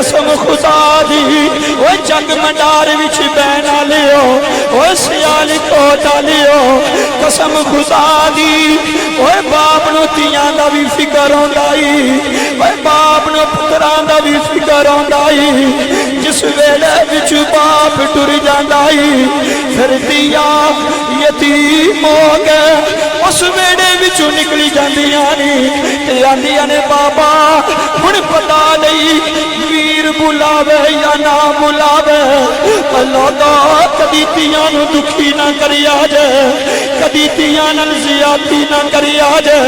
قسم خدا دی وہ جگ منڈار وچ بہنا لیو وہ سیال کوٹا لیو قسم خدا دی وہ باپ نو تیاں دا بھی فکر ہوندائی وہ باپ نو پتران دا بھی فکر ہوندائی جس ویلے وچ باپ ٹر جاندائی پھر دیا یتیم ہو گئے اس ویڑے وچوں نکلی جاندیاں تے آندیاں نے بابا ہن پتا نہیں ویر بلاوے یا نہ بلاوے اللہ دا کدی تیاں نو دکھی نہ کریا جے کدی تیاں نال زیادتی نہ کریا جے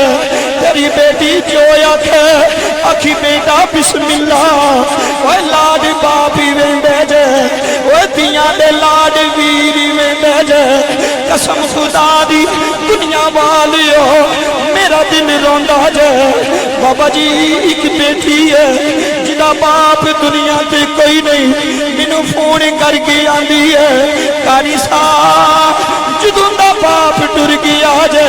تیری بیٹی جو آکھے آکھی بیٹا بسم اللہ اوے لاڈ باپی ویندے جے اوے تیاں دے لاڈ ویری ویندے جے قسم خدا دی دنیا والیو میرا دن روندا جے بابا جی ایک بیٹی ہے جدا باپ دنیا تے کوئی نہیں مینوں فون کر کے آندی ہے کاری صاحب جدوں دا باپ ٹر گیا جے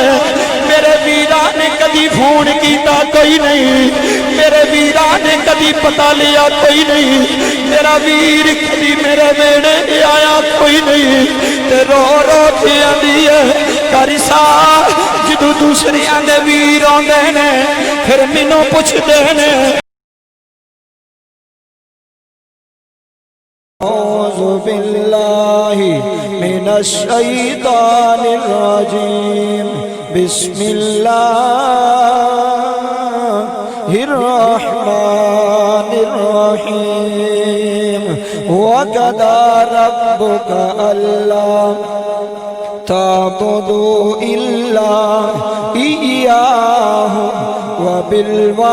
میرے ویرا نے کدی فون کیتا کوئی نہیں میرے ویرا نے کدی پتا لیا کوئی نہیں میرا ویر کدی میرے ویڑے آیا کوئی نہیں تے رو رو کے آندی ہے کاری صاحب جدوں دوسری آندے ویر آندے نے پھر مینوں پوچھ دے نے اعوذ باللہ من الشیطان الرجیم بسم اللہ الرحمن الرحیم وَقَضَى رَبُّكَ أَلَّا تعبدوا إلا إياه وبالوالدين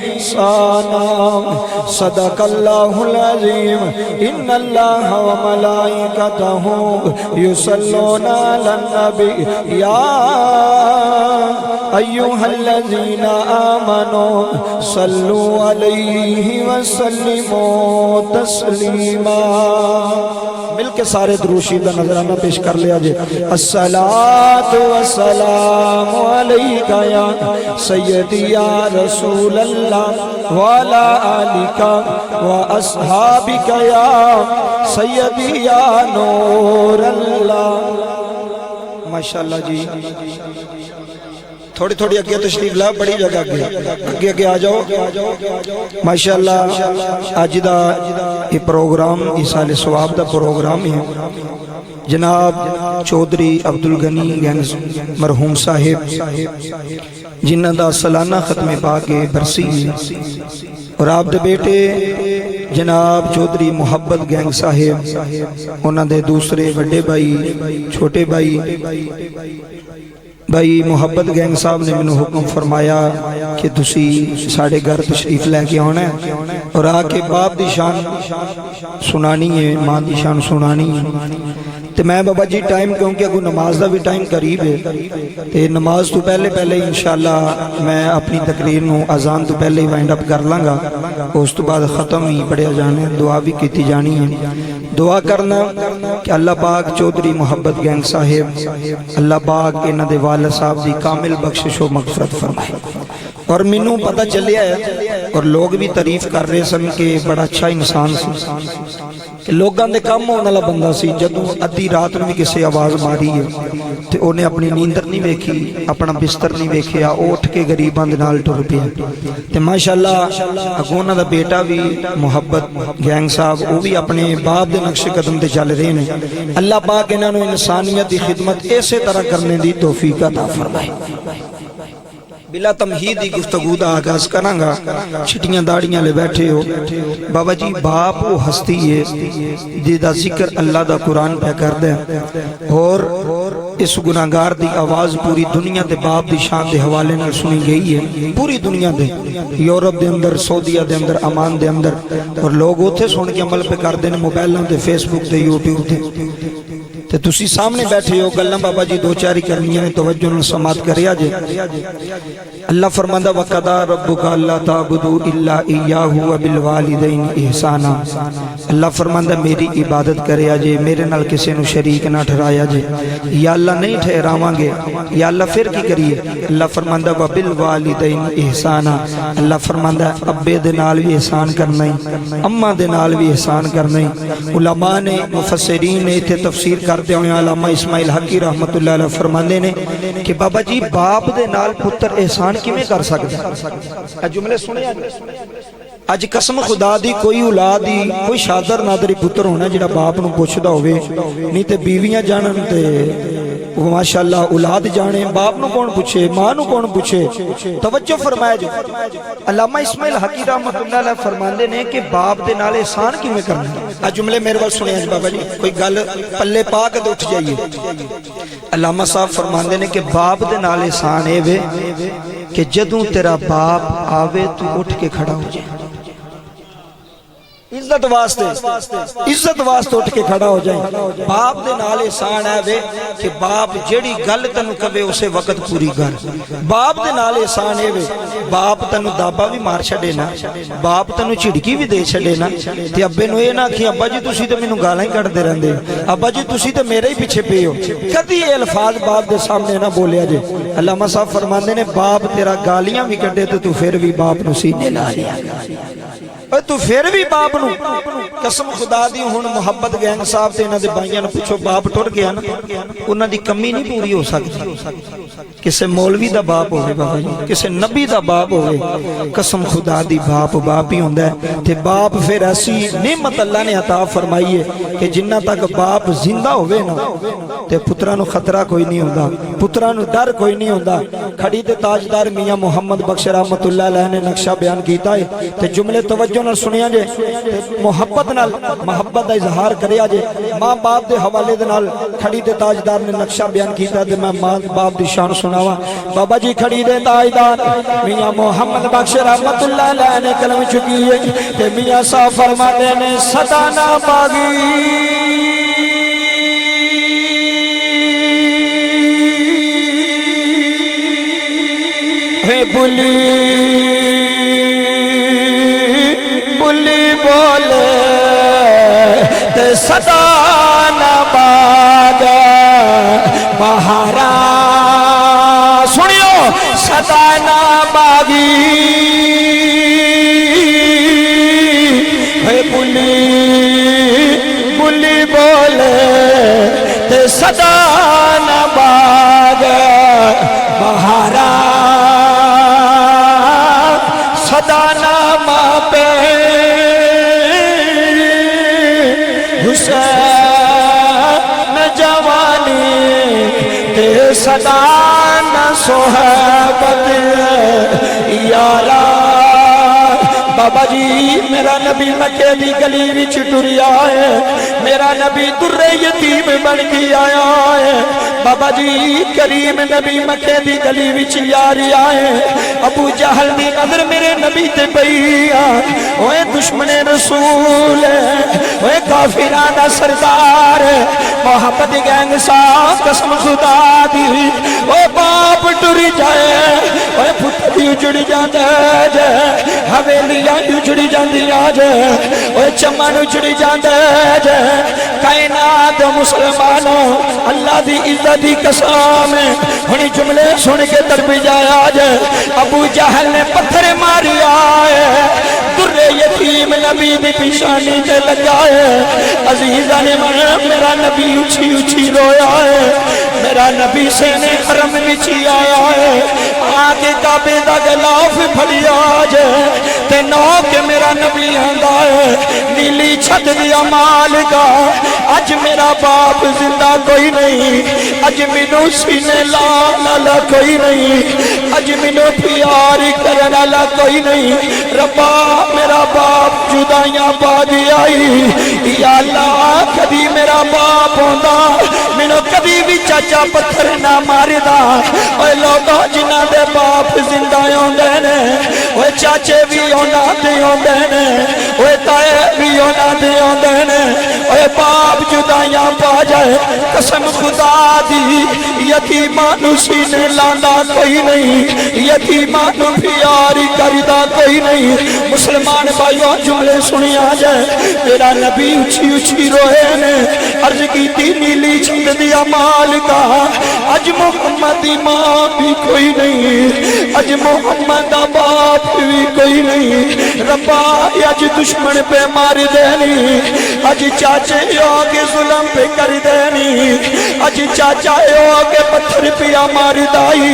إحسانا صدق الله العظيم إن الله وملائكته يصلون على النبي يا أيها الذين آمنوا صلوا عليه وسلموا تسليما مل کے سارے دروشیدہ نظرانہ پیش کر لیا جے الصلاة والسلام علیکہ یا سیدی یا رسول اللہ وعلا آلکہ واصحابکہ یا سیدی یا نور اللہ ماشاءاللہ جی تھوڑی تھوڑی اگیا تشریف لا بڑی جگہ اگے آ جاؤ ماشاءاللہ آج دا یہ پروگرام اس سال ثواب دا پروگرام ہے جناب چودھری عبدالغنی گینز مرحوم صاحب جنہ دا سالانہ ختم پاک برسی اور آپ دے بیٹے جناب چودھری محبت گینگ صاحب انہاں دے دوسرے بڑے بھائی چھوٹے بھائی محبت گینگ صاحب نے منو حکم فرمایا کہ تسی ساڑھے گھر تشریف لے کے ہونا ہے اور آکے باپ دی شان سنانی ہے ماں دی شان سنانی ہے تو میں بابا جی ٹائم کیونکہ اگو نماز دا بھی ٹائم قریب ہے تو نماز تو پہلے انشاءاللہ میں اپنی تقریر نو اذان تو پہلے ہی وائنڈ اپ کر لانگا اس تو بعد ختم ہی پڑھیا جانے دعا بھی کیتی جانی ہے دعا کرنا کہ اللہ پاک چودھری محبت گینگ صاحب اللہ پاک انہ دے والد صاحب دی کامل بخشش و مغفرت فرمائے اور منوں پتہ چلیا ہے اور لوگ بھی تعریف کر رہے سن کہ بڑا اچھا انسان سی کہ لوگاں دے کام ہونے والا بندہ سی جدوں ادھی رات میں کسی آواز ماری ہے تے انہیں اپنی نیندر نہیں ویکھی اپنا بستر نہیں ویکھیا اٹھ کے غریباں دے نال ٹر پیا تے ماشاءاللہ اگونا دا بیٹا بھی محبت گینگ صاحب وہ بھی اپنے باپ دے نقش قدم تے چل رہے ہیں اللہ پاک انہاں نوں انسانیت دی خدمت ایسے طرح کرنے دی توفیق عطا فرمائے بلا تمہیدی گفتگو دا آغاز کرانگا چھٹیاں داڑیاں لے بیٹھے ہو بابا جی باپ وہ ہستی ہے دیدہ ذکر اللہ دا قرآن پہ کر دے اور اس گناہگار دی آواز پوری دنیا دے باپ دی شان دے حوالے نال سنی گئی ہے پوری دنیا دے یورپ دے اندر سعودیہ دے اندر امان دے اندر اور لوگ ہوتے سن کے عمل پہ کر دینے موبائلوں دے فیس بک دے یوٹیوب دے تے تسی سامنے بیٹھے ہو گلاں بابا جی دو چار ہی کرنی ہیں توجہ نال سماعت کریا جے اللہ فرماندا وقضا ربک الا تعبدوا الا ایاہ وبالوالدین احسانا اللہ فرماندا میری عبادت کریا جے میرے نال کسے نو شریک نہ ٹھہرایا جے یا اللہ نہیں ٹھہراواں گے یا اللہ پھر کی کریے اللہ فرماندا وبالوالدین احسانا اللہ فرماندا ابے دے نال بھی احسان کرنا ہی اماں دے نال بھی احسان کرنا ہی علماء نے مفسرین نے تے تفسیر کرتے ہوئے علامہ اسماعیل حقی رحمت اللہ علیہ فرماندے نے کہ بابا جی باپ دے نال پتر احسان کیویں کر سکدا اے جملے سنے اج قسم خدا دی کوئی اولاد دی کوئی شادر نادری پتر ہونا جڑا باپ نو پوچھدا ہوے نہیں تے بیویاں جانن تے ماشاءاللہ اولاد جانے باپ نو کون پوچھے ماں نو کون پوچھے توجہ فرمایا جو علامہ اسماعیل حقی رحمت اللہ علیہ فرماندے نے کہ باپ دے نال احسان کیویں کرنا آ جملے میرے وال سنیا جی بابا جی کوئی گل پلے پا کے اٹھ جائیے علامہ صاحب فرماندے نے کہ باپ دے نال احسان اے وے کہ جدوں تیرا باپ آوے تو اٹھ کے کھڑا ہو جائے عزت واسطے اٹھ کے کھڑا ہو جائیں باپ دے نال احسان ہے وے کہ باپ جیڑی گل تینو کہے اسے وقت پوری کر باپ دے نال احسان ہے وے باپ تینو دابا بھی مار چھڑے نا باپ تینو چڑکی بھی دے چھڑے نا تے ابے نو اے نہ کہ ابا جی تسی تے مینوں گالاں ہی کڈ دے رہندے ابا جی تسی تے میرے ہی پیچھے پے ہو کدی یہ الفاظ باپ دے سامنے نہ بولیا جے علامہ صاحب فرماندے نے باپ تیرا گالیاں بھی کڈے تے تو پھر بھی باپ نو سینے لا لیا تو پھر بھی باپ نو قسم خدا دی ہن محبت گینگ صاحب تے انہاں دے بھائیاں نو پوچھو باپ ٹر گیا نا انہاں دی کمی نہیں پوری ہو سکتی کسے مولوی دا باپ ہوئے بابا جی کسے نبی دا باپ ہوئے قسم خدا دی باپ ہی ہوندہ ہے تے باپ پھر ایسی نعمت اللہ نے عطا فرمائی ہے کہ جنہ تک باپ زندہ ہوئے نا تے پترانو خطرہ کوئی نہیں ہوندہ پترانو ڈر کوئی نہیں ہوندہ کھڑی تے تاجدار میاں محمد بخش رحمت اللہ علیہ نے نقشہ بیان کیتا ہے تے جملے توجہ نال سنیا جے محبت دا اظہار کریا جے ماں باپ دے حوالے دے نال کھڑی تے تاجدار نے نقشہ بیان کیتا تے میں ماں باپ دی شان سناواں بابا جی کھڑی دے تاجدار میاں محمد بخش رحمت اللہ علیہ نے کلم چکی ہے تے میاں صاحب فرماتے نے ستانا باغی بلی بولے تے صدا نہ باغ بہارا سنیو صدا نہ باغی ہے بلی بولے تے صدا نہ باغ بہارا صدا نہ ماں پہ حسین جوانی تے صدا نہ صحبت یارا بابا جی میرا نبی مکے دی گلی وچ ٹریا ہے میرا نبی در یتیم بن کے آیا ہے بابا جی کریم نبی مکے دی گلی وچ یاری آئے ابو جہل دی نظر میرے نبی تے پئی اوے دشمن رسول اوے کافرانہ سردار محمد گینگ صاحب قسم خدا دی او باپ ٹر جائے اوے پتر بھی اجڑ جاندا جے حویلیاں اجڑی جاندیاں جے اوے چمن اجڑی جاندا جے کائنات مسلمانوں اللہ دی عزت دی قسم ہنی جملے سن کے تڑپ جایا جے ابو جہل نے پتھر ماریا ہے در یتیم نبی دی پیشانی تے لگا ہے عزیزہ نے میرا نبی اچھی اچھی رویا ہے میرا نبی سینے حرم بچی آیا ہے آگے کعبے دا غلاف پھڑیا جے تے نو کہ میرا نبی آندا ہے نیلی چھت دیا مالکا اج میرا باپ زندہ کوئی نہیں اج منو سینے لالا کوئی نہیں اج منو پیاری کرنا لا کوئی نہیں ربا میرا باپ جدائیاں پا دیا یا اللہ کبھی میرا باپ ہوندہ منو کبھی بھی چاچا پتھر نہ ماری دا اوہ لوگوں جنہ دے باپ زندہ ہوندے نے اوہ چاچے بھی ہوندہ دے ہوندے نے اوہ بچائے بھی ہونا دے آندے نے اے باپ جدائیاں پا جائے قسم خدا دی یتیمانو سینے لاندہ کوئی نہیں یتیمانو پیاری کردہ کوئی نہیں مسلمان بھائیوں جملے سنی آ جائے میرا نبی اچھی اچھی روئے نے عرض کی تھی نیلی چھت دیا مال کا اج محمد دی ماں بھی کوئی نہیں اج محمد دا باپ بھی کوئی نہیں ربا اج دشمن پہ مار دینی اج چاچے آگے ظلم پہ کر دینی اج چاچا آگے پتھر پیا مار دائی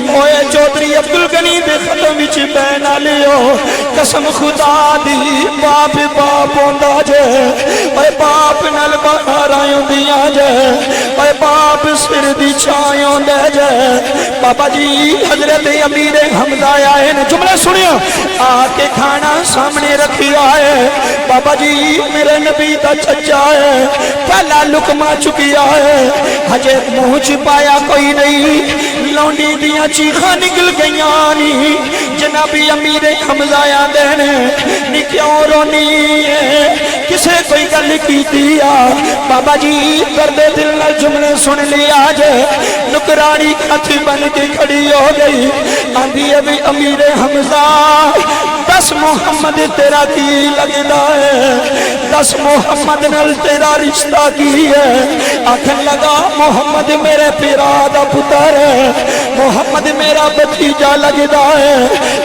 اوے چودری عبدالغنی دے ختم وچ بینا لیو قسم خدا دی باپ باپ ہوندا جے اے باپ نال باہر آئیں دیا جے اے باپ سر دی چھائیں ہوندے جے بابا جی حضرت امیر حمزہ آئے نے جملے سنیا آ کے کھانا سامنے رکھی آئے بابا جی میرے نبی دا چچا ہے پہلا لکمہ چکی آئے ہجے منہ چھپایا کوئی نہیں لونڈی دیاں چیخاں نکل گئیاں نی جنابی امیر حمزہ آدھے نے نی کیوں رونی ہے کسے کوئی گل کی دیا بابا جی درد دل نہ جملے سن لیا جے نکرانی کھتی بن کے کھڑی ہو گئی آندھی ابھی امیر حمزہ دس محمد تیرا کی لگنا ہے دس محمد نل تیرا رشتہ کی ہے آکھن لگا محمد میرے پیرا دا پتر ہے محمد میرا بتیجا لگدا ہے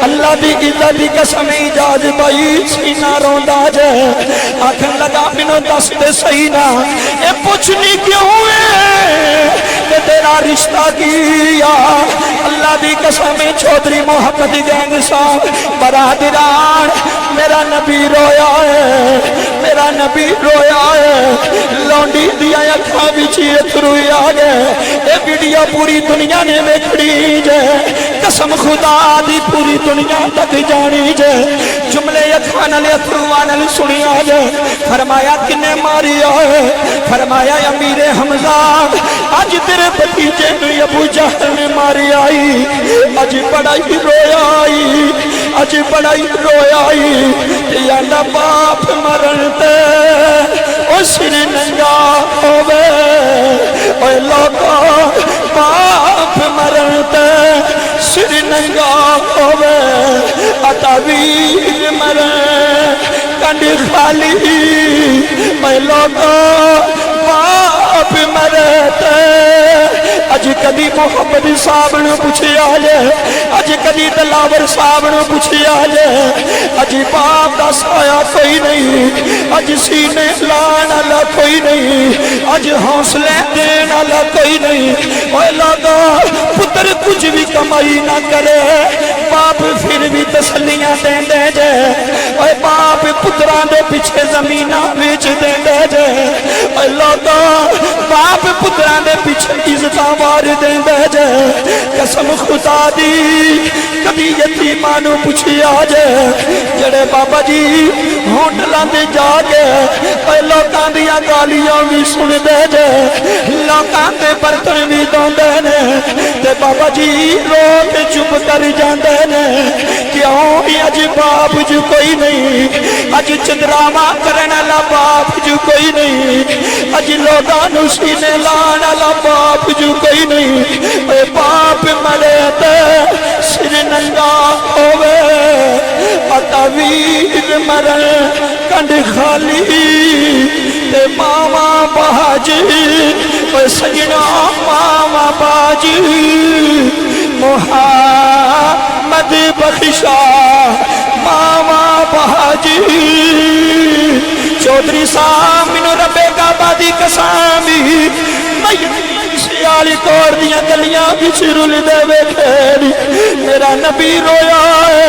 اللہ دی عزت دی قسم اجاز بھائی سینہ روندا جے آکھن لگا مینوں دس دے صحیح نہ اے پوچھنی کیوں ہے کہ تیرا رشتہ کیا اللہ دی قسم چودھری محمد گینگ صاحب برادران میرا نبی رویا ہے میرا نبی رویا ہے لونڈی دیا اکھاں وچ اتھرو آ گئے اے ویڈیو پوری دنیا نے ویکھنی جے قسم خدا دی پوری دنیا تک جانی جے جملے اکھاں نال اتھرو نال سنی آ جے فرمایا کنے ماری ہے فرمایا امیر حمزہ اج تیرے بھتیجے نو ابو جہل نے ماری آئی اج بڑا ہی رویا آئی اج بڑا ہی رویا آئی یا نہ باپ مرن تے او سر ننگا ہووے اے لوگا باپ مرن تے سر ننگا ہووے عطا ویر مرن کنڈ خالی اے لوگا باپ مرتے اج کدی محمد صاحب نو پوچھیا جے اج کدی دلاور صاحب نو پوچھیا جے اج باپ دا سایہ کوئی نہیں اج سینے لان والا کوئی نہیں اج حوصلے دین والا کوئی نہیں اوے لاگا پتر کچھ بھی کمائی نہ کرے باپ پھر بھی تسلیاں دیندے جے اوے باپ پتراں دے پیچھے زمیناں بیچ دیندے جے اوے لاگا باپ پتراں دے پیچھے عزتاں وار دیندے جے قسم خدا دی کبھی یتیماں نو پوچھیا جے جڑے بابا جی ہوٹلاں تے جا کے اے لوکاں دیاں گالیاں وی سن دے جے لوکاں دے برتن وی دھوندے نے تے بابا جی رو کے چپ کر جاندے نے کیوں اج باپ جو کوئی نہیں اج چندراما کرن والا باپ جو کوئی نہیں اج لوگاں نو سینے لان والا باپ جو کوئی نہیں اے باپ مرے تے سر ننگا ہووے عطا ویر مرن کنڈ خالی تے ماما باجی اے سجنا ماما باجی محمد بخشا ماما باجی چودھری صاحب منو ربے کعبہ دی قسمی سیالی کوڑ دیاں گلیاں بچ رول دے بیٹھے میرا نبی رویا ہے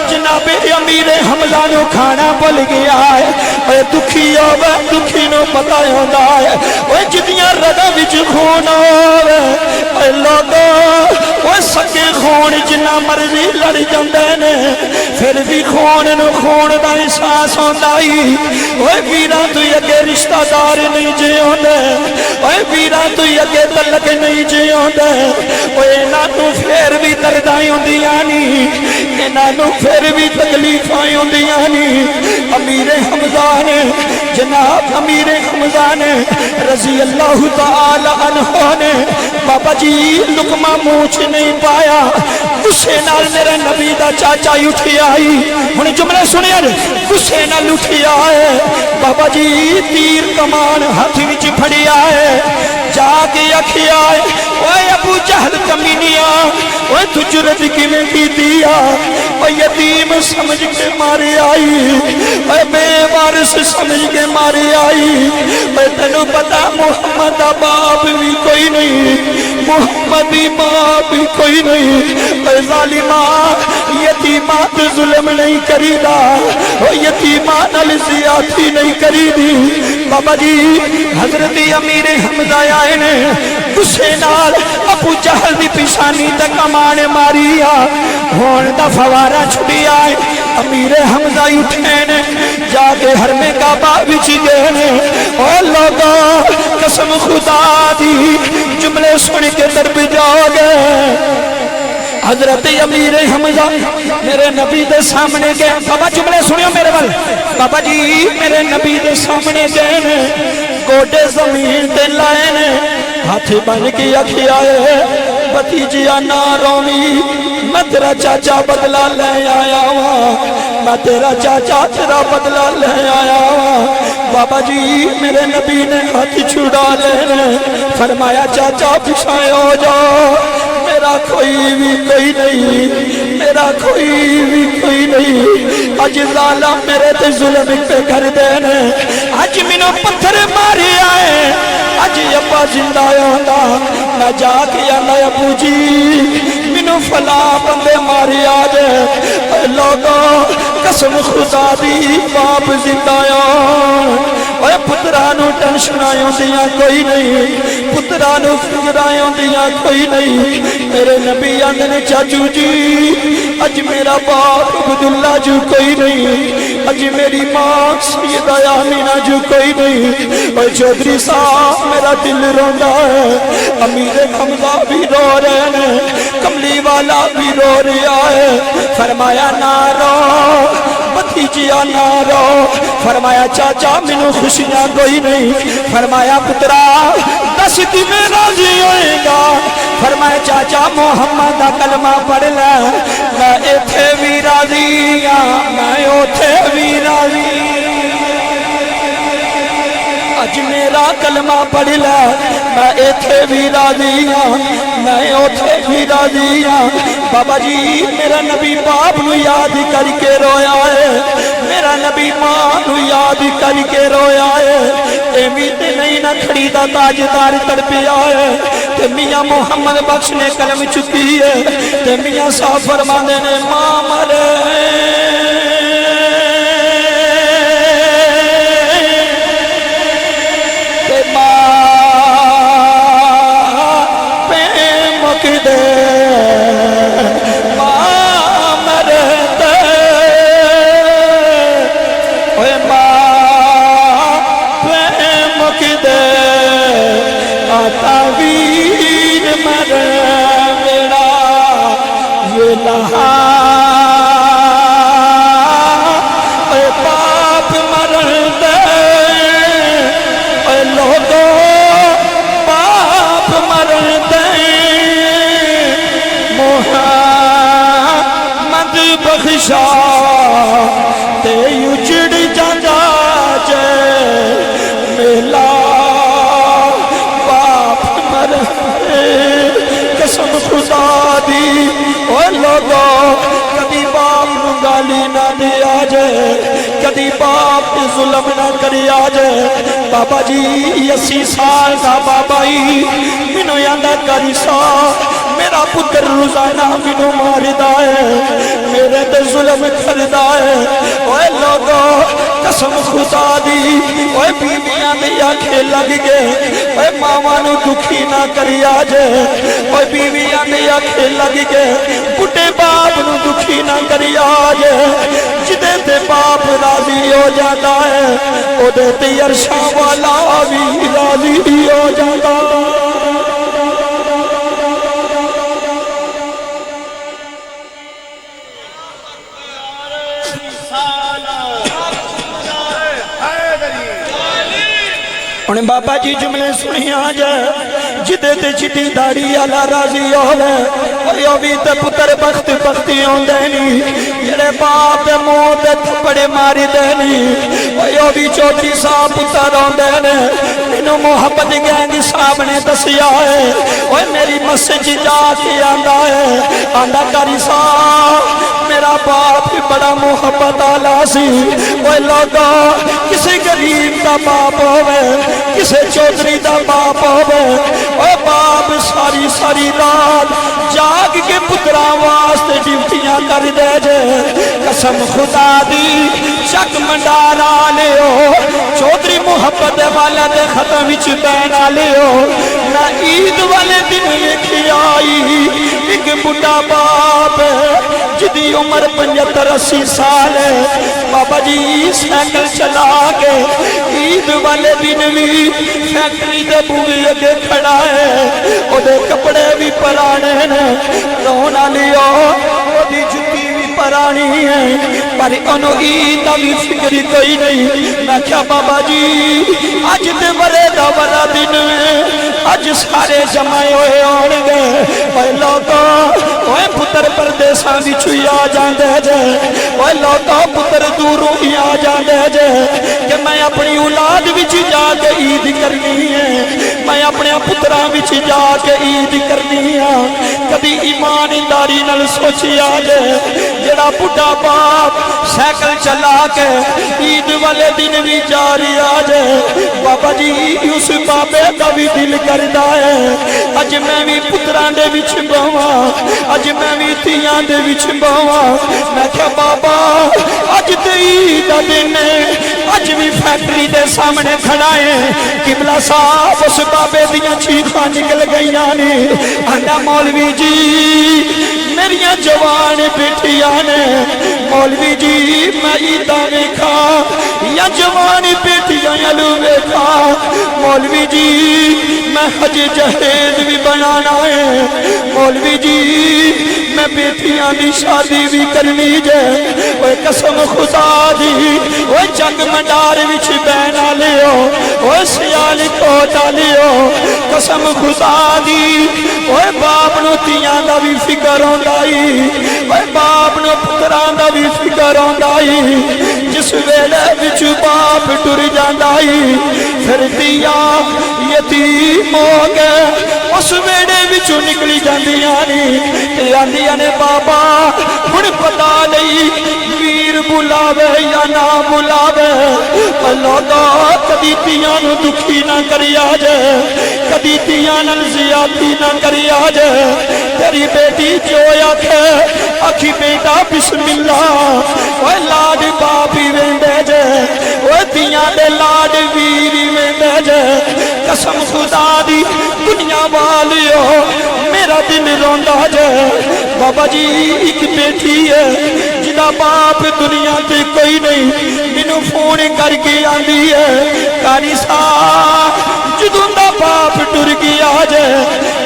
جناب امیر حمزہ نو کھانا بھول گیا ہے اے دکھی ہوے دکھی نو پتہ ہوندا ہے اے جدیاں رگاں وچ خون ہوے اے لوگو اے سکے خون جنہ مرضی لڑ جاندے نے پھر بھی خون نو خون دا احساس ہوندا ہی اے ویراں تو اگے رشتہ دار نہیں جیوندے اے ویراں تو اگے تلک نہیں جیوندے اے انہاں نو پھر بھی درداں ہوندیاں نہیں انہاں نو پھر بھی تکلیفاں ہوندیاں نہیں امیر حمزہ نے جناب امیر حمزہ نے رضی اللہ تعالی عنہ نے بابا جی لقمہ منہ چ نہیں پایا غصے نال میرے نبی دا چاچا اٹھی آئی ہن جملے سنیا غصے نال اٹھی آئے بابا جی تیر کمان ہاتھ وچ پھڑی آئے جا کے اکھی آئے اوے ابو جہل کمینیا اوے تو جرت کیویں کیتی آ اوے یتیم سمجھ کے مارے آئی اوے بے وارث سمجھ کے مارے آئی اوے تینوں پتہ محمد دا باپ بھی کوئی نہیں محمد دی ماں بھی کوئی نہیں اوے ظالما یتیمات ظلم نہیں کریدا او یتیماں نال زیادتی نہیں کریدی بابا جی حضرت امیر حمزہ آئے نے غصے نال ابو جہل دی پیشانی تے کمان ماری آ ہون دا فوارا چھڑی آئے امیر حمزہ اٹھے نے جا کے حرم کعبہ وچ گئے نے او لوگو قسم خدا دی جملے سن کے درب جاؤ گے حضرت امیر حمزہ میرے نبی دے سامنے گئے بابا جملے سنیو میرے وال بابا جی میرے نبی دے سامنے گئے نے گوڑے زمین تے لائے نے ہاتھ بن کے اکھی آئے بھتیجیا نہ روی میں تیرا چاچا بدلہ لے آیا ہوں میں تیرا چاچا تیرا بدلہ لے آیا ہوں بابا جی میرے نبی نے ہاتھ چھڑا لینے فرمایا چاچا پیچھے ہو جاؤ میرا کوئی بھی کوئی نہیں میرا کوئی بھی کوئی نہیں اج ظالم میرے تے ظلم پہ کر دینے اج منو پتھر ماری آئے اج ابا زندہ ہوتا میں جا کے آنا ابو جی منو فلا بندے ماری آجے اے لوگوں قسم خدا دی باپ زندہ اے پترانو ٹینشن آئیوں دیا کوئی نہیں پترانو فکر آئیوں دیا کوئی نہیں میرے نبی آندھنے چاچو جی اج میرا باپ عبداللہ جو کوئی نہیں اج میری ماں سیدہ آمینہ جو کوئی نہیں اے چودری صاحب میرا دل روندا ہے امیر حمزہ بھی رو رہے ہیں کملی والا بھی رو رہا ہے فرمایا نہ رو بھتیجیا نہ رو فرمایا چاچا منو خوشیاں کوئی نہیں فرمایا پترا دس کی میں راضی ہوئے گا فرمایا چاچا محمد دا کلمہ پڑھ لے میں ایتھے بھی راضی ہاں میں اوتھے بھی راضی اج میرا کلمہ پڑھ لے میں ایتھے بھی راضی ہاں میں اوتھے بھی راضی ہاں بابا جی میرا نبی باپ نو یاد کر کے رویا ہے میرا نبی ماں نو یاد کر کے رویا ہے ایویں تے نہیں نہ کھڑی دا تاجدار تڑپیا ہے تے میاں محمد بخش نے قلم چکی ہے تے میاں صاحب فرماندے نے ماں مرے تے اجڑ جاندہ جے میلا باپ مرے قسم خدا دی او لوگو کدی باپ نو گالی نہ دیا جے کدی باپ ظلم نہ کریا جے بابا جی 80 سال دا بابا ہی منو یاندہ کری سا میرا پتر روزانہ منو ماردہ ہے میرے تے ظلم کردہ ہے اوے لوگو قسم خدا دی اوے بیویاں دے آنکھیں لگ گئے اوے ماوانو دکھی نہ کری آجے اوے بیویاں دے آنکھیں لگ گئے بڑے باپ نو دکھی نہ کری آجے جدے تے باپ راضی ہو جاتا ہے او دے تے عرشاں والا بھی راضی ہو جاتا ہے ہن بابا جی جملے سنی آ جائے جدے تے چٹی داڑی والا راضی ہوے او بھی تے پتر بخت بختی ہوندے نہیں جڑے باپ دے منہ تے تھپڑے ماری دے نہیں او بھی چوتھی صاحب پتر ہوندے نے مینوں محبت گینگ صاحب نے دسیا ہے اوے میری مسجد جا کے آندا ہے آندا کاری صاحب میرا باپ بڑا محبت والا سی اوے لوگا کسی غریب دا باپ ہوے کسی چودھری دا باپ ہوے اوے باپ ساری ساری رات جاگ کے پتراں واسطے ڈیوٹیاں کر دے جے قسم خدا دی چک منڈار والے ہو چودھری محبت والا دے ختم وچ بہن والے ہو نہ عید والے دن ویکھی آئی ایک بڑا باپ جدی عمر 75-80 سال ہے بابا جی سائیکل چلا کے عید والے دن بھی فیکٹری دے بوئے اگے کھڑا ہے او دے کپڑے بھی پرانے نے رونا لیو او دی جتی بھی پرانی ہے پر انہوں عید بھی فکری کوئی نہیں میں کیا بابا جی آج تے ورے دا ورا دن آج سارے جمائے ہوئے آن گئے اوے لوگا اوے پتر پردیساں بھی چھوئی آ جان دے جے اوے لوگا پتر دوروں ہی آ جان دے جے کہ میں اپنی اولاد وچ جا کے عید کرنی ہے میں اپنے پتراں وچ جا کے عید کرنی ہے کبھی ایمانداری نال سوچی آ جائے جڑا بڑا باپ سائیکل چلا کے عید والے دن بھی جاری آ جائے بابا جی اس بابے کا بھی دل کردا ہے اج میں بھی پتراں دے وچ بہواں اج میں بھی تیاں دے وچ بہواں میں کہا بابا اج تے عید دا دن اج بھی فیکٹری دے سامنے کھڑا ہے قبلہ صاحب اس بابے دیاں چیخاں نکل گئیاں نے آندا مولوی جی میریاں جوان بیٹیاں نے مولوی جی میں عیداں ویکھا یا جوان بیٹیاں یلو ویکھا مولوی جی میں حج جہیز بھی بنانا ہے مولوی جی میں بیٹیاں دی شادی بھی کرنی جے اوے قسم خدا دی اوے جگ منڈار وچ بہن والےو اوے سیال کوٹ والےو قسم خدا دی اوے باپ نو تیاں دا بھی فکر ہوندا ائی اوے باپ نو پتراں دا بھی فکر ہوندا ائی جس ویلے وچ باپ ٹر جاندا ائی پھر تیاں یتیم ہو گئے اس ویڑے وچوں نکلی جاندیاں تے آندیاں نے بابا ہن پتہ نہیں ویر بلاوے یا نہ بلاوے اللہ دا کدی تیاں نو دکھی نہ کریا جے کدی تیاں نال زیادتی نہ کریا جے تیری بیٹی جو آکھے آکھی بیٹا بسم اللہ اوے لاڈ باپی ویندے جے اوے تیاں دے لاڈ ویری ویندے جے قسم خدا دی دنیا والیو میرا دل روندا جے بابا جی ایک بیٹی ہے جدا باپ دنیا تے کوئی نہیں مینوں فون کر کے آندی ہے کاری صاحب جدوں دا باپ ٹر گیا جے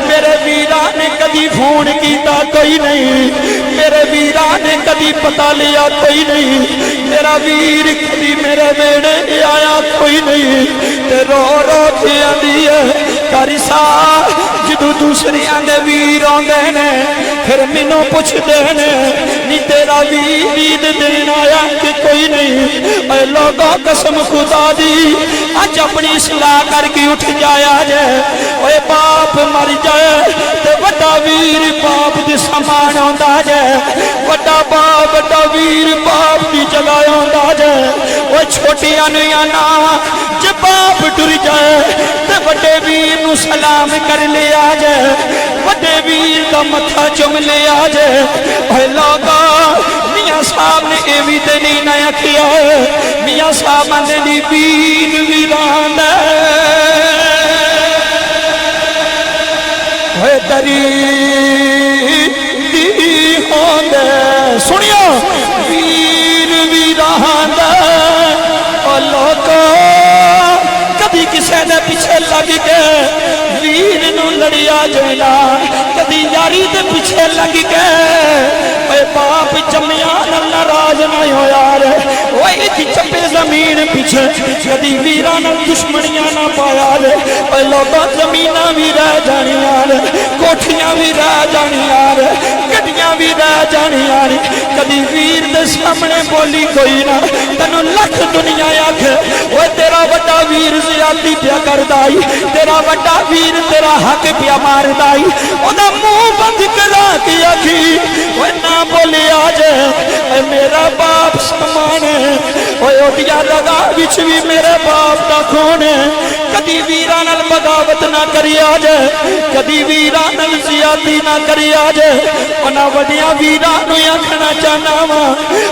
میرے ویرا نے کدی فون کیتا کوئی نہیں میرے ویرا نے کدی پتہ لیا کوئی نہیں میرا ویر کدی میرے بیڑے آیا کوئی نہیں تے رو رو کے آندی ہے کاری صاحب جدو دوسری آندے ویر آندے نے پھر مینوں پوچھ دے نے نی تیرا ویر عید دین آیا کہ کوئی نہیں اے لوگوں قسم خدا دی اج اپنی اصلاح کر کے اٹھ جایا جے اے باپ مر جائے تے وڈا ویر باپ دی سامان ہوندا جے وڈا باپ وڈا ویر باپ دی جگہ ہوندا جے او چھوٹیاں نیاں نا جے باپ ٹر جائے تے وڈے ویر نو سلام کر لیا جے وڈے ویر دا متھا چم لیا جے اے لوگا میاں صاحب نے ایویں تے نہیں نہ کیا میاں صاحب نے دی ویر ویران اے دری دی ہوندے سنیا ویر ویران او لوگا کبھی کسے نے پیچھے لگ کے ویر نو لڑیا جائنا کدی یاری دے پیچھے لگ کے اے باپ جمیاں نال ناراض نہ ہو یار اوے ایتھی چپے زمین پیچھے کدی ویراں نال دشمنیاں نہ پایا لے اے لوگوں زمیناں بھی رہ جانیاں نے کوٹھیاں بھی رہ جانیاں نے گڈیاں بھی رہ جانیاں نے کدی ویر دے سامنے بولی کوئی نہ تینوں لکھ دنیا آکھے اوے تیرا وڈا ویر زیادتی پیا کردائی تیرا وڈا ویر تیرا حق پیا ماردائی اودا منہ بند کرا کے آکھی اوے نہ بولی آج اے میرا باپ سامان ہے اوے اوٹیا لگا وچ بھی میرے باپ دا خون ہے کدی ویراں نال بغاوت نہ کری آج کدی ویراں نال زیادتی نہ کری آج انہاں وڈیاں ویراں نوں آکھنا چاہنا وا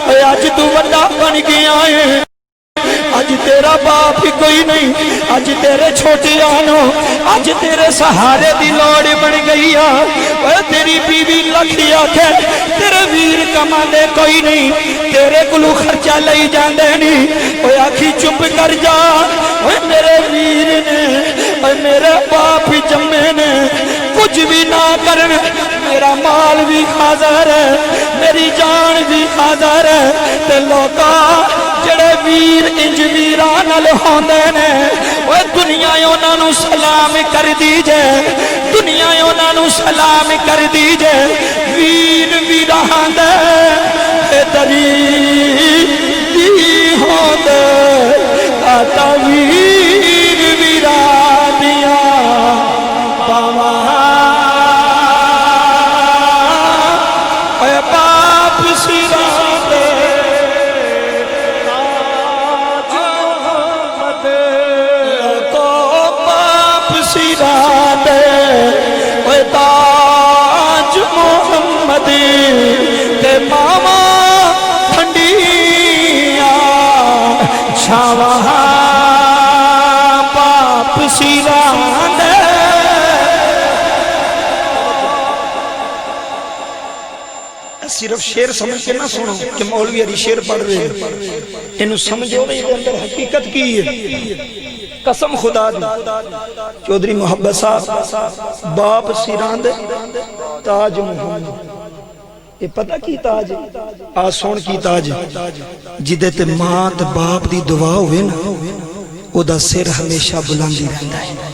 اے اج تو وڈا بن گیا ہے آج تیرا باپ ہی کوئی نہیں آج تیرے چھوٹے آنو آج تیرے سہارے دی لوڑ بن گئی ہے تیری بیوی لکھی آکھے تیرے ویر کما دے کوئی نہیں تیرے کلو خرچہ لئی جاندے نہیں اوے آکھی چپ کر جا اوے میرے ویر نے اوے میرے باپ ہی جمے نے کچھ بھی نہ کرن میرا مال بھی حاضر ہے میری جان بھی حاضر ہے تے لوکا جڑے ویر انج ویران نال ہوندے نے اوے دنیا انہاں نوں سلام کر دیجے دنیا انہاں نوں سلام کر دیجے ویر ویران دے دری دی ہوندے آتا ویر ویران دیاں باواں اے باپ سیراں دے تاج محمد تے ماما ٹھنڈیاں چھاواں باپ سیراں دے صرف شیر سمجھ کے نہ سنو کہ مولوی علی شیر پڑھ رہے ہیں انہوں سمجھو رہے ہیں اندر حقیقت کی ہے قسم خدا دی چودھری محبت صاحب باپ سیران دے تاج محمد یہ پتہ کی تاج آسون کی تاج جدے تے ماں تے باپ دی دعا ہوئے نا او دا سر ہمیشہ بلندی رہندا ہے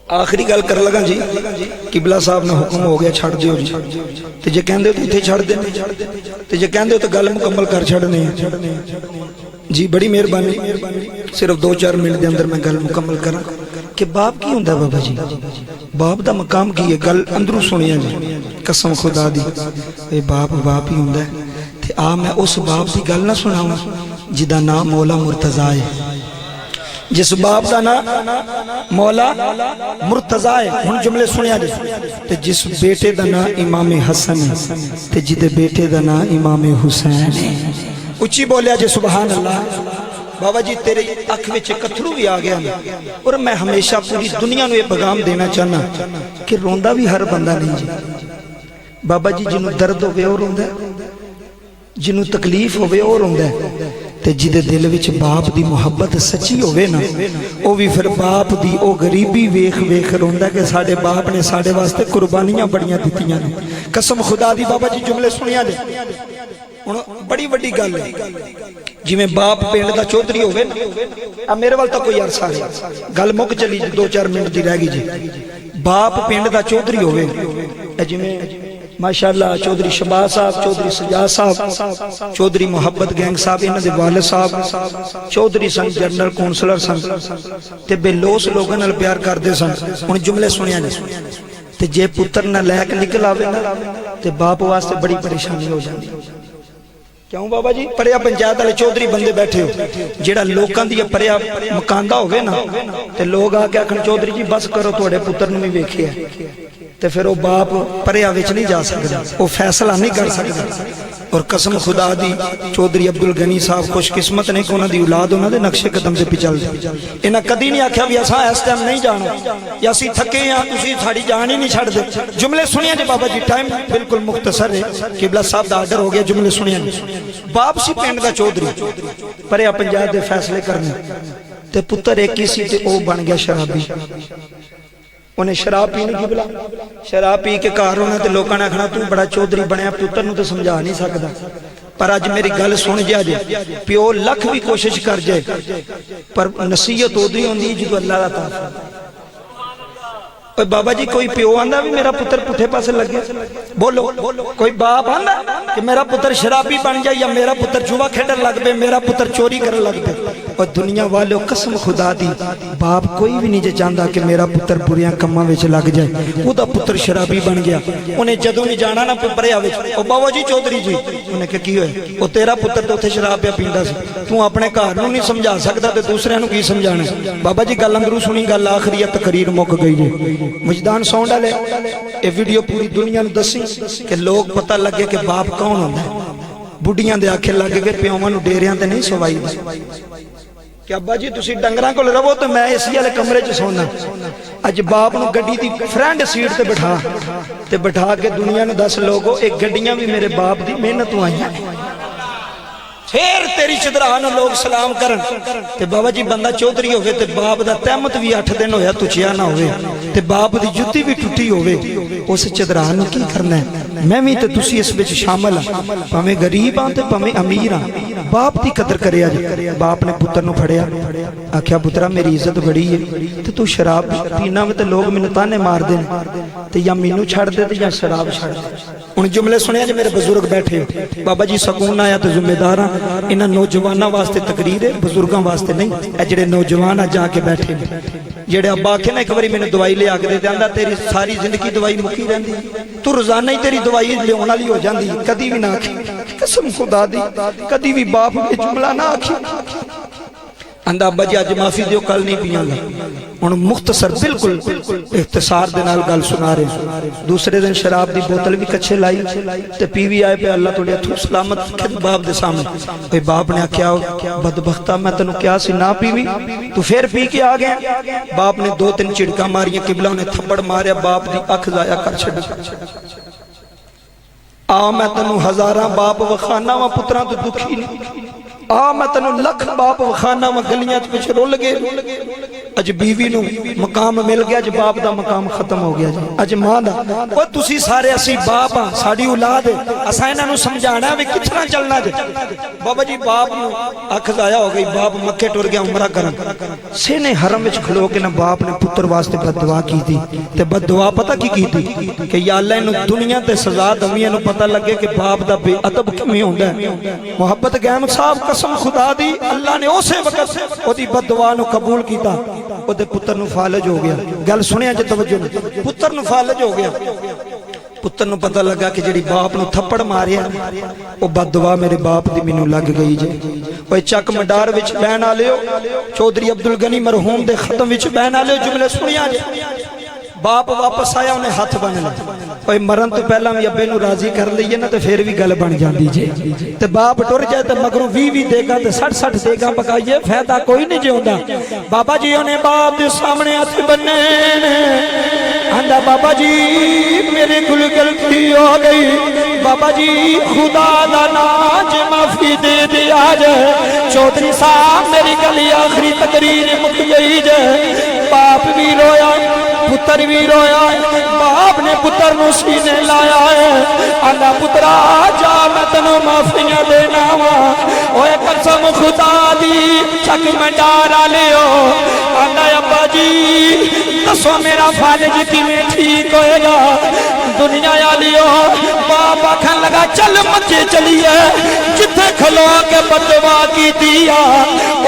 آخری گل کر لگا جی قبلہ صاحب نے حکم ہو گیا چھڑ دیو جی تے جے کہندے ہو تے چھڑ دے تے جے کہندے ہو تے گل مکمل کر چھڑنے جی بڑی مہربانی صرف 2-4 منٹ دے اندر میں گل مکمل کراں کہ باپ کی ہوندا بابا جی باپ دا مقام کی ہے گل اندروں سنیا جی قسم خدا دی اے باپ ہی ہوندا ہے تے میں اس باپ دی گل نہ سناواں جدا نام مولا مرتضی ہے جس باپ دا نا مولا مرتضی ہے ہن جملے سنیا جی تے جس بیٹے دا نا امام حسن ہے تے جدے بیٹے دا نا امام حسین ہے اچھی بولیا جی سبحان اللہ بابا جی تیرے اکھ وچ کتھرو بھی آ گیا اور میں ہمیشہ پوری دنیا نو یہ پیغام دینا چاہنا کہ روندا بھی ہر بندہ نہیں جی بابا جی جنوں درد ہوے اور روندا ہے جنوں تکلیف ہوے اور روندا ہے تے جدے دل وچ باپ دی محبت سچی ہوے نا او بھی پھر باپ دی او غریبی ویکھ ویکھ روندا کہ ساڈے باپ نے ساڈے واسطے قربانیاں بڑیاں دتیاں نے قسم خدا دی بابا جی جملے سنیا جے ہن بڑی وڈی گل ہے جویں باپ پنڈ دا چودھری ہوے نا میرے وال تا کوئی عرصہ ہے گل مک چلی 2-4 منٹ دی رہ گئی جی باپ پنڈ دا چودھری ہوے جویں ماشاءاللہ چودھری شباز صاحب چودھری سجاد صاحب چودھری محبت گینگ صاحب انہاں دے والد صاحب چودھری سن جنرل کونسلر سن تے بے لوس لوگاں نال پیار کردے سن ہن جملے سنیا جی تے جے پتر نہ لائق نکل آوے نا تے باپ واسطے بڑی پریشانی ہو جاندی کیوں بابا جی پڑیا پنچایت والے چودھری بندے بیٹھے ہو جیڑا لوکاں دی پڑیا مکاندا ہوے نا تے لوگ آ کے آکھن چودھری جی بس کرو تواڈے پتر نوں وی ویکھیا تے پھر وہ باپ پریا وچ نہیں جا سکدا وہ فیصلہ نہیں کر سکدا اور قسم خدا دی چودھری عبدالغنی صاحب خوش قسمت نے کہ انہوں دی اولاد انہوں دے نقشے قدم سے پچل دے انہاں کدی نہیں آکھیا بھی اساں اس ٹائم نہیں جانا یا اسی تھکے ہیں تسی ساڈی جان ہی نہیں چھڑ دے جملے سنیا جی بابا جی ٹائم بالکل مختصر ہے قبلہ صاحب دا آرڈر ہو گیا جملے سنیا باپ سی پنڈ دا چودھری پریا پنجاب دے فیصلے کرنے تے پتر ایک ہی سی تے او بن گیا شرابی انہیں شراب پینی کی بلا شراب پی کے کار ہونا تے لوگاں نے کھنا تو بڑا چودھری بنیا پتر نو تے سمجھا نہیں سکدا پر آج میری گل سن جا جائے پیو لکھ بھی کوشش کر جائے پر نصیحت ادھر ہوندی جدو اللہ دا طرف بابا جی کوئی پیو آندا بھی میرا پتر پٹھے پاسے لگے بولو کوئی باپ آندا کہ میرا پتر شرابی بن جائے یا میرا پتر جوا کھیڈن لگ پے میرا پتر چوری کرن لگ پے اور دنیا والے قسم خدا دی باپ کوئی بھی نہیں چاہتا کہ میرا پتر بریاں کماں وچ لگ جائے وہ دا پتر شرابی بن گیا انہیں جدوں نہیں جانا نہ پریا وچ او بابا جی چودھری جی انہیں کہ کی ہوئے او تیرا پتر تو اوتھے شراب پیا پیندا سی تو اپنے گھر نوں نہیں سمجھا سکدا تے دوسرے نوں کی سمجھانا بابا جی گل اندروں سنی گل آخری تقریر مک گئی جی وجدان ساؤنڈ والے اے ویڈیو پوری دنیا نوں دسی کہ لوگ پتہ لگے کہ باپ کون ہوندا ہے بڈھیاں دے آکھے لگے کہ پیواں نوں ڈیریاں تے نہیں سوائی کہ ابا جی تسی ڈنگراں کول رہو تو میں اسی والے کمرے چ سونا اج باپ نو گڈی دی فرنٹ سیٹ تے بٹھا کے دنیا نو دس لوگو ایک گڈیاں بھی میرے باپ دی محنت تو آئیاں پھر تیری چدراہ نو لوگ سلام کرن تے بابا جی بندہ چودھری ہوئے تے باپ دا تحمت بھی 8 دن ہویا تچیا نہ ہوئے تے باپ دی جتی بھی ٹوٹی ہوئے اس چدراہ نو کی کرنا ہے میں بھی تے تسی اس بچ شامل ہاں پاویں غریب ہاں تے پاویں امیر ہاں باپ دی قدر کریا جی باپ نے پتر نو پھڑیا آکھیا پترا میری عزت بڑی ہے تے تو شراب پینا میں تے لوگ مینوں تانے مار دے تے یا مینوں چھڑ دے تے یا شراب چھڑ دے ان جملے سنیا جی میرے بزرگ بیٹھے بابا جی سکون آیا تو ذمہ دار ہاں انہاں نوجواناں واسطے تقریر ہے بزرگاں واسطے نہیں اے جڑے نوجوان جا کے بیٹھے جڑے ابا آکھے نا ایک باری میں نے دوائی لے آ کے دے آندا تیری ساری زندگی دوائی مکی رہندی تو روزانہ ہی تیری دوائی لیاون والی ہو جاندی کدی بھی نہ آکھی قسم خدا دی کدی بھی باپ کے جملہ نہ آکھی اندہ ابا جی آج معافی دیو کل نہیں پیاں گا انہوں مختصر بالکل اختصار دے نال گل سنا رہے دوسرے دن شراب دی بوتل بھی کچھے لائی تے پی بھی آئے پہ اللہ توڑیا تو سلامت کھت باپ دے سامنے کوئی باپ نے کیا بدبختہ میں تنو کیا سی نہ پی بھی تو پھر پی کے آگئے باپ نے 2-3 چڑکا ماریاں قبلہ انہیں تھپڑ ماریا باپ دی اکھ ضائع کر چھڑا آ میں تنو ہزاراں باپ وخانہ و پتران تو دکھی نہیں آ میں تنو لکھ باپ وخانہ و گلیاں پچھ رول گئے اج بیوی نو مقام مل گیا اج باپ دا مقام ختم ہو گیا اج ماں دا وہ تسی سارے اسی باپ ہاں ساڑی اولاد ہے اسا انہاں نو سمجھانا ہے کتنا چلنا جے بابا جی باپ نو اکھ ضائع ہو گئی باپ مکے ٹر گیا عمرہ کرن سینے حرم وچ کھلو کے نہ باپ نے پتر واسطے بد دعا کی تھی تے بد دعا پتہ کی تھی کہ یا اللہ نو دنیا تے سزا دمیاں نو پتہ لگے کہ باپ دا بے ادب کیویں ہوندا ہے محبت گیم صاحب قسم خدا دی اللہ نے اسے وقت او دی بد دعا نو قبول کیتا او دے پتر نو فالج ہو گیا گل سنیا جے توجہ پتر نو فالج ہو گیا پتر نو پتہ لگا کہ جڑی باپ نو تھپڑ ماریا او بد دعا میرے باپ دی مینوں لگ گئی جے اوے چک مڈار وچ بہن والےو چودھری عبدالغنی مرحوم دے ختم وچ بہن والےو جملے سنیا جے باپ واپس آیا انہیں ہاتھ بن لیا اوے مرن تو پہلا بھی ابے نو راضی کر لئیے نا تے پھر بھی گل بن جاندی جے تے باپ ٹر جائے تے مگروں 20 دے گا تے 60 دے گا پکائیے فائدہ کوئی نہیں جے ہوندا بابا جی انہیں باپ دے سامنے ہاتھ بننے آندا بابا جی میرے کل غلطی ہو گئی بابا جی خدا دا نام جے معافی دے دیا جے چودھری صاحب میری گلی آخری تقریر مک گئی جے باپ بھی رویا پتر بھی رویا ہے باپ نے پتر نو سینے لایا ہے آندا پترا جا میں تنو معافیاں دینا وا اوے قسم خدا دی چک میں ڈارا لیو آندا ابا جی دسو میرا فالج کیویں ٹھیک ہوئے گا دنیا والیو باپ آکھن لگا چل مچے چلیے جتھے کھلو کے بدوا کی دیا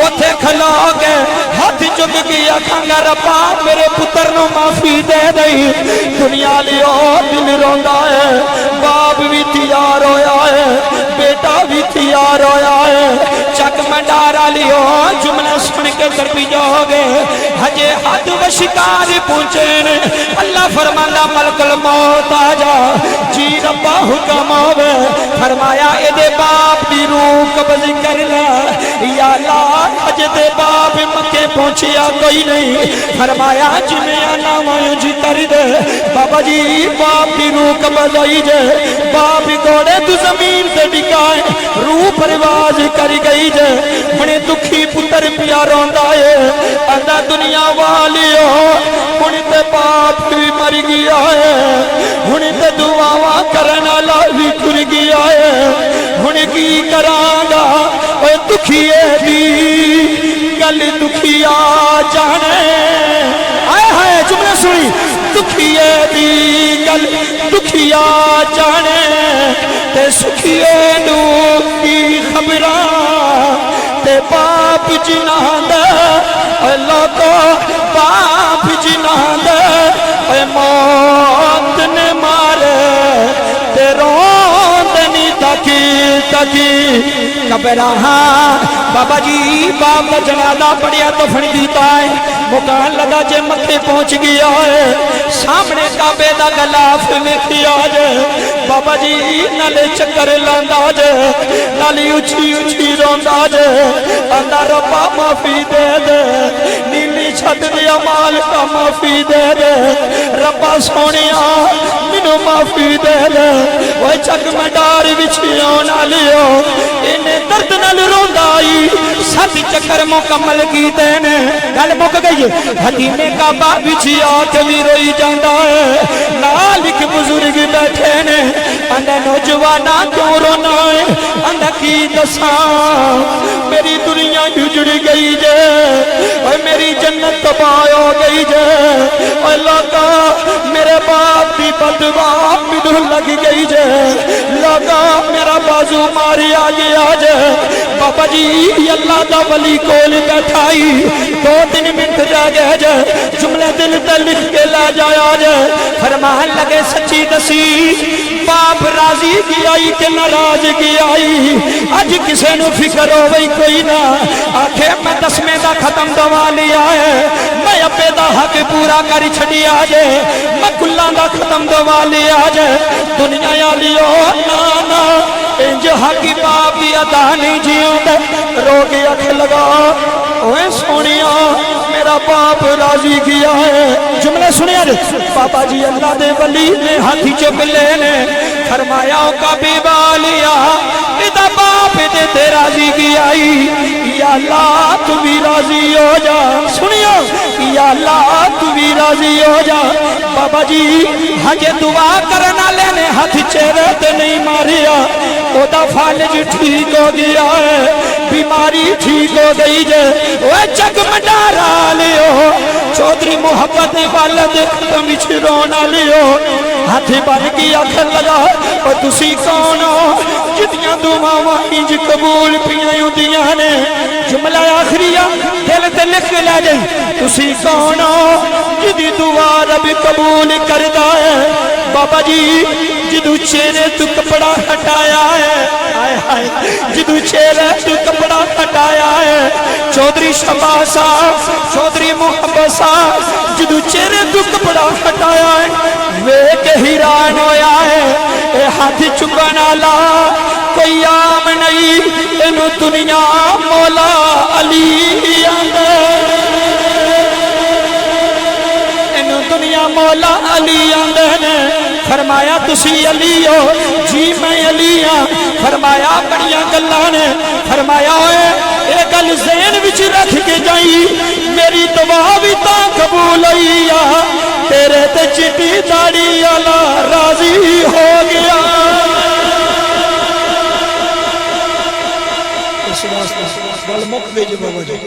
اوتھے کھلو کے ہاتھ چک گیا کھنگا ربا میرے پتر نو معافی دے دئی دنیا لیو دل روندا ہے باپ بھی تیار ہویا ہے بیٹا بھی تیار ہویا ہے چک منڈارا لیو جملے سن کے دربی جاؤ گے ہجے حد و شکار پہنچے اللہ فرماندا ملک الموت آجا جی ربا حکم ہوئے فرمایا اے دے باپ دی روح قبض کر لا یا اللہ اج دے باپ مکے پہنچیا کوئی نہیں فرمایا جنہیں آنا مایو جی کر دے بابا جی باپ دی روح قبض آئی جے باپ گوڑے تو زمین سے ڈکائے روح پرواز کر گئی جے منے دکھی پتر پیا روندا ہے اندہ دنیا والیو منے تے باپ بھی مر گیا ہے منے تے دعاواں کرنا لاوی کر گیا ہے منے کی کرانگا اے دکھیے دی گل دکھیا جانے آئے ہائے جملے سنی دکھیے دی گل دکھیا جانے تے سکھیے نو کی خبران تے باپ جنان دے اللہ کو باپ جنان دے اے موت نے مارے تے روندنی تکی کبراہاں بابا جی باپ جنازہ پڑیا تو پھڑ دیتا ہے مکان لگا جے مکے پہنچ گیا ہے سامنے کعبے دا غلاف لکھیا جے بابا جی نالے چکر لاندا جے نالی اچھی اچھی روندا جے اللہ ربا معافی دے دے نیلی چھت دیا مال کا معافی دے دے ربا سونیا منو معافی دے دے وہ چک مڈار بچھیوں نالیو انہیں درد نال روندائی سات چکر مکمل کی دینے گل مک گئی حکیم کعبہ بچھیا کبھی روئی جاندہ ہے نالک بزرگ بیٹھے نے اندھا نوجوانا کیوں رونا ہے اندھا کی دساں میری دنیا اجڑ گئی جے اور میری جنت تباہ ہو گئی جے اللہ کا میرے باپ دی بدوا مدھر لگ گئی جے لگا میرا بازو ماری آگے آجے بابا جی اللہ دا ولی کول بیٹھائی 2-3 منٹ جا گئے جے جملے دل تے لکھ کے لے جایا جے فرمان لگے سچی دسی باپ راضی کی آئی کہ ناراض کی آئی آج کسے نو فکر ہو وہی کوئی نہ آکھے میں 10ویں دا ختم دوا لیا ہے میں اپے دا حق پورا کر چھڑی آجے میں کلان دا ختم دوا لیا آجے دنیا یا لیو نانا انج حقی باپ دی ادا نہیں جیوں دے رو کے اکھ لگا اوے سونیا میرا باپ راضی کیا ہے جملے سنیا جے بابا جی اللہ دے ولی نے ہاتھی چک لینے فرمایا کا بھی بالیا ادا باپ دے راضی کی آئی یا اللہ تو بھی راضی ہو جا سنیا یا اللہ تو بھی راضی ہو جا بابا جی ہجے دعا کرنا لینے ہاتھ چہرے تے نہیں ماریا او دا فالج ٹھیک ہو گیا ہے بیماری ٹھیک ہو گئی جے وہ چک مڈارا لیو چودری محبت والد ختم چھرونا لیو ہاتھ بن کی آخر لگا اور تسی کون ہو جتیاں دعا وائنج قبول پیائیوں دیاں نے جملہ آخریہ دل تے لکھ لے جائیں تسی کون ہو جدی دعا رب قبول کردہ ہے بابا جی جدو چہرے تو کپڑا ہٹایا ہے آئے آئے جدو چہرے تو کپڑا ہٹایا ہے چودری شباسا چودری محبسا جدو چہرے تو کپڑا ہٹایا ہے وے کے حیران ہویا ہے اے ہاتھ چکانا لا کوئی عام نہیں انو دنیا مولا علی آندے انو دنیا مولا علی آندے نے فرمایا تسی علی ہو جی میں علی ہاں فرمایا بڑیاں گلانے فرمایا ہوئے اے گل ذہن وچ رکھ کے جائی میری دعا بھی تا قبول ہوئی تیرے تے چٹی داڑھی اللہ راضی ہو گیا گل مک گئی جی بابا جی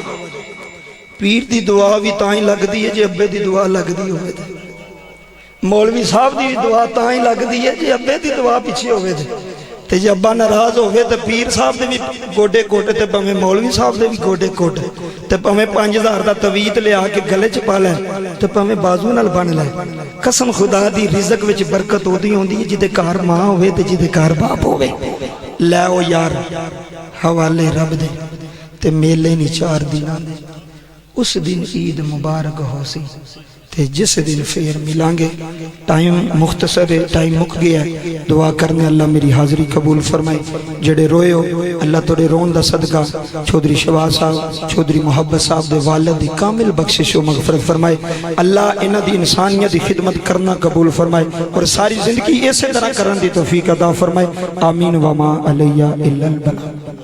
پیر دی دعا بھی تائیں لگ دی ہے جی ابے دی دعا لگ دی ہوئے تھے مولوی صاحب دی دعا تائیں لگ دی ہے جی ابے دی دعا پیچھے ہوئے تھے تے جی ابا ناراض ہوئے تے پیر صاحب دے بھی گوڑے کوٹے تے پہمیں مولوی صاحب دے بھی گوڑے کوٹے تے پہمیں 5000 دا توید لے آکے گلے چپا لے تے پہمیں بازو نال بن لے قسم خدا دی رزق وچ برکت ہو دی ہوندی ہے جی دے کار ماں ہوئے تے جی دے کار باپ ہوئے لے او یار حوالے رب دے تے میلے نہیں 4 دن اس دن عید مبارک ہو سی تے جس دن پھر ملیں گے. ٹائم مختصر ہے، ٹائم مک گیا ہے. دعا کرنے اللہ میری حاضری قبول فرمائے. جڑے روئے ہو اللہ توڑے رون دا صدقہ چودھری شواز صاحب، چودھری محبت صاحب دے والد دی کامل بخشش و مغفرت فرمائے. اللہ انہ دی انسانیت دی خدمت کرنا قبول فرمائے اور ساری زندگی اسی طرح کرن دی توفیق عطا فرمائے. آمین وما علیہ الا البلاغ.